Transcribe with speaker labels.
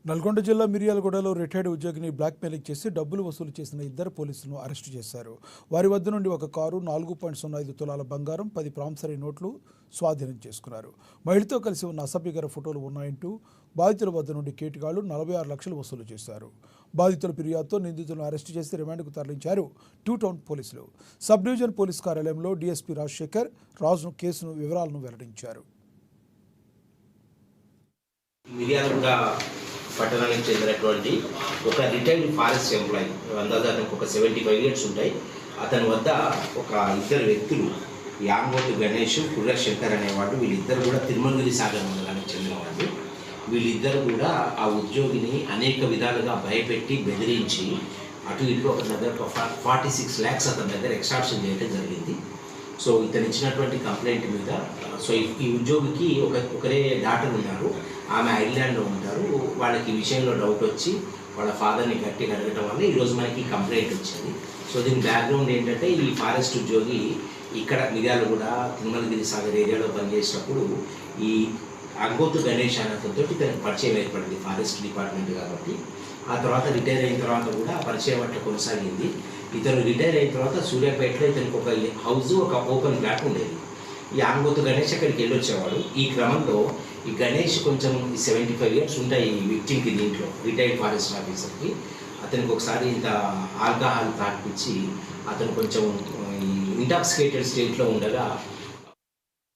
Speaker 1: నల్గొండ జిల్లా మిర్యాలగూడలో రిటైర్డ్ ఉద్యోగిని బ్లాక్మెయిలింగ్ చేసి డబ్బులు వసూలు చేసిన ఇద్దరు పోలీసులను అరెస్టు చేశారు. వారి వద్ద నుండి ఒక కారు, 4.05 తులాల బంగారం, 10 ప్రామిసరీ నోట్లు స్వాధీనం చేసుకున్నారు. మహిళతో కలిసి ఉన్న అసభ్యకర ఫోటోలు ఉన్నాయంటూ బాధితుల వద్ద నుండి కేటుగాళ్లు 46 లక్షలు వసూలు చేశారు. బాధితుల ఫిర్యాదుతో నిందితులను అరెస్టు చేసి రిమాండ్కు తరలించారు టూ టౌన్ పోలీసులు. సబ్ డివిజన్ పోలీస్ కార్యాలయంలో డీఎస్పీ రాజశేఖర్ రాజు కేసును వివరాలను వెల్లడించారు.
Speaker 2: పట్టణానికి చెందినటువంటి ఒక రిటైర్డ్ ఫారెస్ట్ ఎంప్లాయీ, అందాజ అతనికి ఒక 75 ఇయర్స్ ఉంటాయి. అతని వద్ద ఒక ఇద్దరు వ్యక్తులు, యాంగోతు గణేష్, కుర్ర శంకర్ అనేవాడు, వీళ్ళిద్దరు కూడా తిరుమలగిరి సాగర్ మండలానికి చెందినవాళ్ళు. వీళ్ళిద్దరు కూడా ఆ ఉద్యోగిని అనేక విధాలుగా భయపెట్టి బెదిరించి అటు ఇటు ఒక దగ్గర 46 lakhs అతని దగ్గర ఎక్స్ట్రాక్షన్ చేయడం జరిగింది. సో ఇతను ఇచ్చినటువంటి కంప్లైంట్ మీద ఈ ఉద్యోగికి ఒకరే డాటర్ ఉన్నారు. ఆమె ఐర్లాండ్లో ఉంటారు. వాళ్ళకి ఈ విషయంలో డౌట్ వచ్చి వాళ్ళ ఫాదర్ని గట్టిగా అడగడం వల్ల ఈరోజు మనకి కంప్లైంట్ వచ్చింది. సో దీని బ్యాక్గ్రౌండ్ ఏంటంటే, ఈ ఫారెస్ట్ ఉద్యోగి ఇక్కడ మిర్యాలగూడ తిరుమలగిరి సాగర్ ఏరియాలో పనిచేసినప్పుడు ఈ అంగోతు గణేష్ అనే అతనితో ఇతనికి పరిచయం ఏర్పడింది ఫారెస్ట్ డిపార్ట్మెంట్ కాబట్టి. ఆ తర్వాత రిటైర్ అయిన తర్వాత కూడా పరిచయం అట్లా కొనసాగింది. ఇతను రిటైర్ అయిన తర్వాత సూర్యాపేటలో ఇతనికి ఒక హౌస్, ఒక ఓపెన్ ఫ్లాట్ ఉండేది. ఈ అంగోతు గణేష్ అక్కడికి వెళ్ళొచ్చేవాడు. ఈ క్రమంలో ఈ గణేష్ కొంచెం 75 ఇయర్స్ ఉంటాయి ఈ విక్టిమ్కి, దీంట్లో రిటైర్డ్ ఫారెస్ట్ ఆఫీసర్కి. అతనికి ఒకసారి ఇంత ఆల్కహాల్ తాగిపించి అతను కొంచెం ఇంటాక్సికేటెడ్ స్టేట్లో ఉండగా